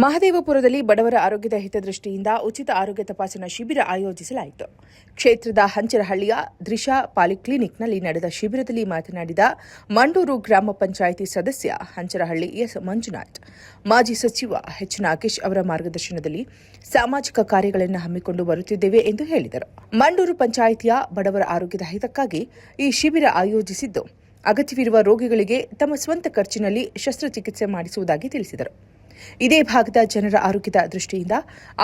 ಮಹದೇವಪುರದಲ್ಲಿ ಬಡವರ ಆರೋಗ್ಯದ ಹಿತದೃಷ್ಟಿಯಿಂದ ಉಚಿತ ಆರೋಗ್ಯ ತಪಾಸಣಾ ಶಿಬಿರ ಆಯೋಜಿಸಲಾಯಿತು. ಕ್ಷೇತ್ರದ ಹಂಚರಹಳ್ಳಿಯ ದ್ರಿಷಾ ಪಾಲಿಕ್ಲಿನಿಕ್ನಲ್ಲಿ ನಡೆದ ಶಿಬಿರದಲ್ಲಿ ಮಾತನಾಡಿದ ಮಂಡೂರು ಗ್ರಾಮ ಪಂಚಾಯಿತಿ ಸದಸ್ಯ ಹಂಚರಹಳ್ಳಿ ಎಸ್ ಮಂಜುನಾಥ್, ಮಾಜಿ ಸಚಿವ ಎಚ್ ನಾಗೇಶ್ ಅವರ ಮಾರ್ಗದರ್ಶನದಲ್ಲಿ ಸಾಮಾಜಿಕ ಕಾರ್ಯಗಳನ್ನು ಹಮ್ಮಿಕೊಂಡು ಬರುತ್ತಿದ್ದೇವೆ ಎಂದು ಹೇಳಿದರು. ಮಂಡೂರು ಪಂಚಾಯಿತಿಯ ಬಡವರ ಆರೋಗ್ಯದ ಹಿತಕ್ಕಾಗಿ ಈ ಶಿಬಿರ ಆಯೋಜಿಸಿದ್ದು, ಅಗತ್ಯವಿರುವ ರೋಗಿಗಳಿಗೆ ತಮ್ಮ ಸ್ವಂತ ಖರ್ಚಿನಲ್ಲಿ ಶಸ್ತ್ರಚಿಕಿತ್ಸೆ ಮಾಡಿಸುವುದಾಗಿ ತಿಳಿಸಿದರು. ಇದೇ ಭಾಗದ ಜನರ ಆರೋಗ್ಯದ ದೃಷ್ಟಿಯಿಂದ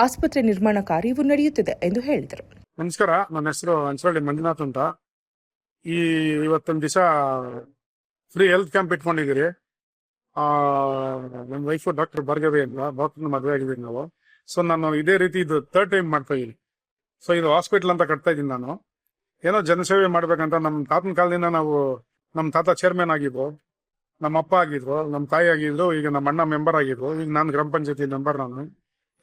ಆಸ್ಪತ್ರೆ ನಿರ್ಮಾಣ ಕಾರ್ಯವೂ ನಡೆಯುತ್ತಿದೆ ಎಂದು ಹೇಳಿದರು. ನಮಸ್ಕಾರ, ನನ್ನ ಹೆಸರು ಹಂಚರಹಳ್ಳಿ ಮಂಜುನಾಥ್ ಅಂತ. ಇವತ್ತೊಂದು ದಿವಸ ಫ್ರೀ ಹೆಲ್ತ್ ಕ್ಯಾಂಪ್ ಇಟ್ಕೊಂಡಿದ್ದೀರಿ. ನನ್ನ ವೈಫ್ ಡಾಕ್ಟರ್ ಭಾರ್ಗವಿ ಅಂತ, ಡಾಕ್ಟರ್ ಮದುವೆ ಆಗಿದ್ದೀನಿ ನಾವು. ಸೊ ನಾನು ಇದೇ ರೀತಿ ಇದು ಥರ್ಡ್ ಟೈಮ್ ಮಾಡ್ತಾ ಇದ್ದೀನಿ. ಸೊ ಇದು ಹಾಸ್ಪಿಟಲ್ ಅಂತ ಕಟ್ತಾ ಇದ್ದೀನಿ ನಾನು. ಏನೋ ಜನಸೇವೆ ಮಾಡ್ಬೇಕಂತ ನಮ್ಮ ತಾತನ ಕಾಲದಿಂದ ನಾವು, ನಮ್ಮ ತಾತ ಚೇರ್ಮನ್ ಆಗಿದ್ರು, ನಮ್ಮ ಅಪ್ಪ ಆಗಿದ್ರು, ನಮ್ಮ ತಾಯಿ ಆಗಿದ್ರು, ಈಗ ನಮ್ಮ ಅಣ್ಣ ಮೆಂಬರ್ ಆಗಿದ್ರು, ಈಗ ನಾನು ಗ್ರಾಮ ಪಂಚಾಯತಿ ಮೆಂಬರ್. ನಾನು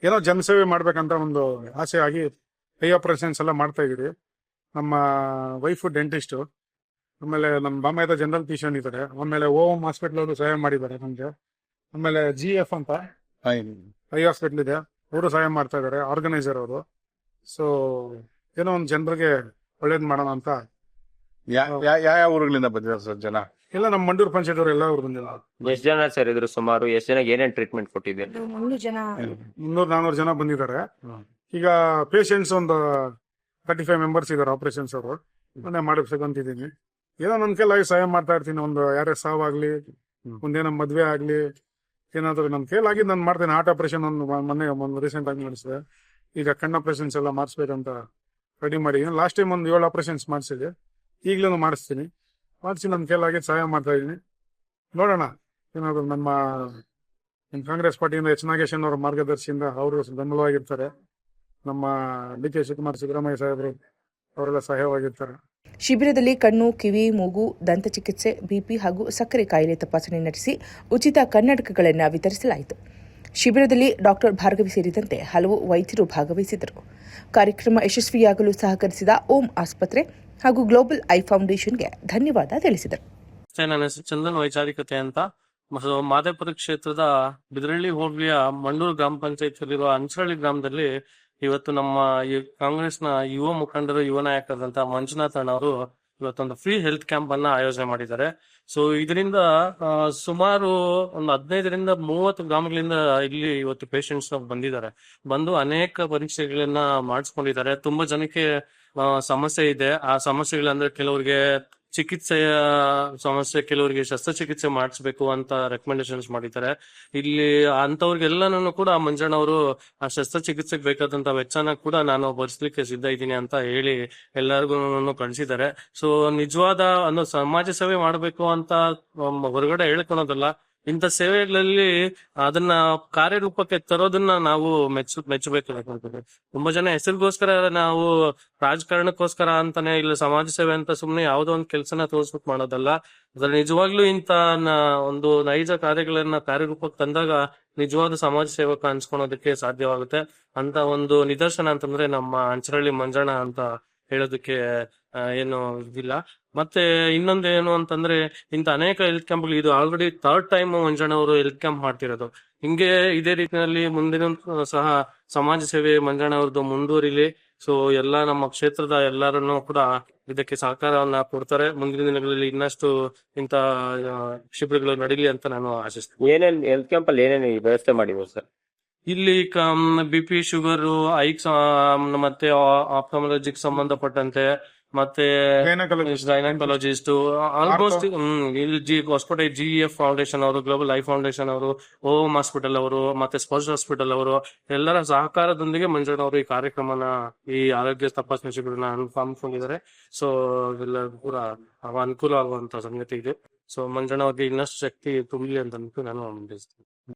ಏನೋ ಜನಸೇವೆ ಮಾಡ್ಬೇಕಂತ ಒಂದು ಆಸೆ ಆಗಿ ಐ ಆಪರೇಷನ್ಸ್ ಎಲ್ಲ ಮಾಡ್ತಾ ಇದೀವಿ. ನಮ್ಮ ವೈಫ್ ಡೆಂಟಿಸ್ಟು, ಆಮೇಲೆ ನಮ್ಮ ಬಾಮಯ್ಯ ಜನರಲ್ ಫಿಸಿಷಿಯನ್ ಇದ್ದಾರೆ, ಆಮೇಲೆ ಓಮ್ ಹಾಸ್ಪಿಟಲ್ ಅವರು ಸಹಾಯ ಮಾಡಿದ್ದಾರೆ ನಮಗೆ. ಆಮೇಲೆ GF ಅಂತ ಐ ಹಾಸ್ಪಿಟಲ್ ಇದೆ, ಅವರು ಸಹಾಯ ಮಾಡ್ತಾ ಇದ್ದಾರೆ, ಆರ್ಗನೈಸರ್ ಅವರು. ಸೊ ಏನೋ ಒಂದು ಜನರಿಗೆ ಒಳ್ಳೇದು ಮಾಡೋಣ ಅಂತ. ಯಾವ ಊರುಗಳಿಂದ ಬಂದಿದ್ದಾರೆ ಸರ್ ಜನ? ಎಲ್ಲ ನಮ್ಮ ಮಂಡೂರು ಪಂಚಾಯತ್ ಅವರು ಎಲ್ಲ ಅವರು ಬಂದಿಲ್ಲ. ಎಷ್ಟು ಜನ ಸರ್ ಇದ್ರು? ಸುಮಾರು ಎಷ್ಟು ಜನ ಏನೇನ್ ಟ್ರೀಟ್ಮೆಂಟ್ ಕೊಟ್ಟಿದ್ದೀರಿ? 300-400 ಜನ ಬಂದಿದ್ದಾರೆ. ಈಗ ಪೇಷಂಟ್ಸ್ ಒಂದು 35 ಮೆಂಬರ್ಸ್ ಇದಾರೆ. ಆಪರೇಷನ್ಸ್ ಅವರು ನಾನೇ ಮಾಡಿಸ್ಬೇಕಂತಿದ್ದೀನಿ. ಏನೋ ನನ್ನ ಕೈಲಾಗಿ ಸಹಾಯ ಮಾಡ್ತಾ ಇರ್ತೀನಿ. ಒಂದು ಯಾರೇ ಸಾವಾಗ್ಲಿ, ಒಂದೇನೋ ಮದ್ವೆ ಆಗ್ಲಿ, ಏನಾದ್ರು ನನ್ನ ಕೈಲಾಗಿ ನಾನು ಮಾಡ್ತೇನೆ. ಹಾರ್ಟ್ ಆಪರೇಷನ್ ಒಂದು ರೀಸೆಂಟ್ ಆಗಿ ಮಾಡಿಸಿದೆ. ಈಗ ಕಣ್ಣು ಆಪರೇಷನ್ಸ್ ಎಲ್ಲ ಮಾಡಿಸ್ಬೇಕಂತ ರೆಡಿ ಮಾಡಿ. ಲಾಸ್ಟ್ ಟೈಮ್ ಒಂದು 7 ಆಪರೇಷನ್ಸ್ ಮಾಡಿಸಿದೆ. ಈಗಲೂ ಮಾಡಿಸ್ತೀನಿ. ಮಾಡಿಸಿ ನನ್ನ ಕೈಲಾಗಿ ಸಹಾಯ ಮಾಡ್ತಾ ಇದ್ದೀನಿ. ನೋಡೋಣ, ಏನಾದ್ರು ನಮ್ಮ ಕಾಂಗ್ರೆಸ್ ಪಾರ್ಟಿಯಿಂದ ಎಚ್ ನಾಗೇಶನ್ ಅವರ ಮಾರ್ಗದರ್ಶಿಯಿಂದ ಅವರು ಬೆಂಬಲವಾಗಿರ್ತಾರೆ. ನಮ್ಮ DK ಶಿವಕುಮಾರ್ ಸಿದ್ದರಾಮಯ್ಯ ಸಾಹೇಬರು ಅವರೆಲ್ಲ ಸಹಾಯವಾಗಿರ್ತಾರೆ. ಶಿಬಿರದಲ್ಲಿ ಕಣ್ಣು, ಕಿವಿ, ಮೂಗು, ದಂತ ಚಿಕಿತ್ಸೆ, BP ಹಾಗೂ ಸಕ್ಕರೆ ಕಾಯಿಲೆ ತಪಾಸಣೆ ನಡೆಸಿ ಉಚಿತ ಕನ್ನಡಕಗಳನ್ನು ವಿತರಿಸಲಾಯಿತು. ಶಿಬಿರದಲ್ಲಿ ಡಾಕ್ಟರ್ ಭಾರ್ಗವಿ ಸೇರಿದಂತೆ ಹಲವು ವೈದ್ಯರು ಭಾಗವಹಿಸಿದ್ದರು. ಕಾರ್ಯಕ್ರಮ ಯಶಸ್ವಿಯಾಗಲು ಸಹಕರಿಸಿದ ಓಂ ಆಸ್ಪತ್ರೆ ಹಾಗೂ ಗ್ಲೋಬಲ್ ಐ ಫೌಂಡೇಶನ್ಗೆ ಧನ್ಯವಾದ ತಿಳಿಸಿದರು. ನನ್ನ ಹೆಸರು ಚಂದನ್ ವೈಚಾರಿಕತೆ ಅಂತ. ಮಾದೇಪುರ ಕ್ಷೇತ್ರದ ಬಿದರಳ್ಳಿ ಹೋಬಳಿಯ ಮಂಡೂರು ಗ್ರಾಮ ಪಂಚಾಯತಿಯಲ್ಲಿರುವ ಹಂಚರಹಳ್ಳಿ ಗ್ರಾಮದಲ್ಲಿ ಇವತ್ತು ನಮ್ಮ ಕಾಂಗ್ರೆಸ್ನ ಯುವ ಮುಖಂಡರು, ಯುವ ನಾಯಕರಾದಂತ ಮಂಜುನಾಥ್ ಅಣ್ಣವರು ಇವತ್ತೊಂದು ಫ್ರೀ ಹೆಲ್ತ್ ಕ್ಯಾಂಪ್ ಅನ್ನ ಆಯೋಜನೆ ಮಾಡಿದ್ದಾರೆ. ಸೊ ಇದರಿಂದ ಸುಮಾರು ಒಂದು 15ರಿಂದ 30 ಗ್ರಾಮಗಳಿಂದ ಇಲ್ಲಿ ಇವತ್ತು ಪೇಷಂಟ್ಸ್ ಬಂದಿದ್ದಾರೆ. ಬಂದು ಅನೇಕ ಪರೀಕ್ಷೆಗಳನ್ನ ಮಾಡಿಸ್ಕೊಂಡಿದ್ದಾರೆ. ತುಂಬಾ ಜನಕ್ಕೆ ಸಮಸ್ಯೆ ಇದೆ. ಆ ಸಮಸ್ಯೆಗಳಂದ್ರೆ ಕೆಲವರಿಗೆ ಚಿಕಿತ್ಸೆಯ ಸಮಸ್ಯೆ, ಕೆಲವರಿಗೆ ಶಸ್ತ್ರಚಿಕಿತ್ಸೆ ಮಾಡಿಸ್ಬೇಕು ಅಂತ ರೆಕಮೆಂಡೇಶನ್ಸ್ ಮಾಡಿದ್ದಾರೆ. ಇಲ್ಲಿ ಅಂತವ್ರಿಗೆಲ್ಲನೂ ಕೂಡ ಮಂಜಣ್ಣವರು ಆ ಶಸ್ತ್ರಚಿಕಿತ್ಸೆಗೆ ಬೇಕಾದಂತ ವೆಚ್ಚನ ಕೂಡ ನಾನು ಭರಿಸ್ಲಿಕ್ಕೆ ಸಿದ್ಧ ಇದ್ದೀನಿ ಅಂತ ಹೇಳಿ ಎಲ್ಲರಿಗೂ ಕಳಿಸಿದ್ದಾರೆ. ಸೊ ನಿಜವಾದ ಸಮಾಜ ಸೇವೆ ಮಾಡಬೇಕು ಅಂತ ಹೊರಗಡೆ ಹೇಳ್ಕೊಳೋದಲ್ಲ, ಇಂಥ ಸೇವೆಗಳಲ್ಲಿ ಅದನ್ನ ಕಾರ್ಯರೂಪಕ್ಕೆ ತರೋದನ್ನ ನಾವು ಮೆಚ್ಚಬೇಕು. ತುಂಬಾ ಜನ ಹೆಸರಿಗೋಸ್ಕರ, ನಾವು ರಾಜಕಾರಣಕ್ಕೋಸ್ಕರ ಅಂತಾನೆ ಇಲ್ಲ ಸಮಾಜ ಸೇವೆ ಅಂತ ಸುಮ್ನೆ ಯಾವ್ದೋ ಒಂದು ಕೆಲಸನ ತೋರಿಸ್ಬಿಟ್ಟು ಮಾಡೋದಲ್ಲ. ಅದ್ರ ನಿಜವಾಗ್ಲೂ ಇಂತ ಒಂದು ನೈಜ ಕಾರ್ಯಗಳನ್ನ ಕಾರ್ಯರೂಪಕ್ಕೆ ತಂದಾಗ ನಿಜವಾದ ಸಮಾಜ ಸೇವಕ ಅನ್ಸ್ಕೊಳೋದಕ್ಕೆ ಸಾಧ್ಯವಾಗುತ್ತೆ. ಅಂತ ಒಂದು ನಿದರ್ಶನ ಅಂತಂದ್ರೆ ನಮ್ಮ ಹಂಚರಹಳ್ಳಿ ಮಂಜಣ್ಣ ಅಂತ ಹೇಳೋದಕ್ಕೆ ಏನು ಇದಿಲ್ಲ. ಮತ್ತೆ ಇನ್ನೊಂದೇನು ಅಂತಂದ್ರೆ, ಇಂತ ಅನೇಕ ಹೆಲ್ತ್ ಕ್ಯಾಂಪ್ಗಳು, ಇದು ಆಲ್ರೆಡಿ ಥರ್ಡ್ ಟೈಮ್ ಮಂಜಣ್ಣ ಅವರು ಹೆಲ್ತ್ ಕ್ಯಾಂಪ್ ಮಾಡ್ತಿರೋದು. ಹಿಂಗೆ ಇದೇ ರೀತಿಯಲ್ಲಿ ಮುಂದಿನ ಸಹ ಸಮಾಜ ಸೇವೆ ಮಂಜಣ್ಣ ಅವ್ರದ್ದು ಮುಂದುವರಿಲಿ. ಸೊ ಎಲ್ಲ ನಮ್ಮ ಕ್ಷೇತ್ರದ ಎಲ್ಲರನ್ನು ಕೂಡ ಇದಕ್ಕೆ ಸಹಕಾರವನ್ನ ಕೊಡ್ತಾರೆ. ಮುಂದಿನ ದಿನಗಳಲ್ಲಿ ಇನ್ನಷ್ಟು ಇಂತ ಶಿಬಿರಗಳು ನಡೀಲಿ ಅಂತ ನಾನು ಆಶಿಸ್ತೀನಿ. ಏನೇನ್ ಹೆಲ್ತ್ ಕ್ಯಾಂಪ್ ಅಲ್ಲಿ ಏನೇನು ವ್ಯವಸ್ಥೆ ಮಾಡಿದ್ರು ಸರ್? ಇಲ್ಲಿ BP, ಶುಗರ್, ಐಕ್ಸ್, ಮತ್ತೆ ಆಪ್ಟಮಾಲಜಿಕ್ ಸಂಬಂಧಪಟ್ಟಂತೆ, ಮತ್ತೆ ಗೈನಕಾಲಜಿಸ್ಟ್, ಆಲ್ಮೋಸ್ಟ್ ಇಲ್ಲಿ ಹೊಸಕೋಟೆ GF ಫೌಂಡೇಶನ್ ಅವರು, ಗ್ಲೋಬಲ್ ಐ ಫೌಂಡೇಶನ್ ಅವರು, ಓಮ್ ಹಾಸ್ಪಿಟಲ್ ಅವರು, ಮತ್ತೆ ಸ್ಪರ್ಶ್ ಹಾಸ್ಪಿಟಲ್ ಅವರು ಎಲ್ಲರ ಸಹಕಾರದೊಂದಿಗೆ ಮಂಜಣ್ಣ ಅವರು ಈ ಕಾರ್ಯಕ್ರಮನ, ಈ ಆರೋಗ್ಯ ತಪಾಸಣೆ ಶಿಬಿರನ ಹಮ್ಮಿಕೊಂಡಿದ್ದಾರೆ. ಸೊ ಎಲ್ಲರಿಗೂ ಕೂಡ ಅನುಕೂಲ ಆಗುವಂತ ಸಂಗತಿ ಇದೆ. ಸೊ ಮಂಜಣ್ಣ ಅವ್ರಿಗೆ ಇನ್ನಷ್ಟು ಶಕ್ತಿ ತುಂಬಲಿ ಅಂತ ನಾನು ಬಯಸ್ತೀನಿ.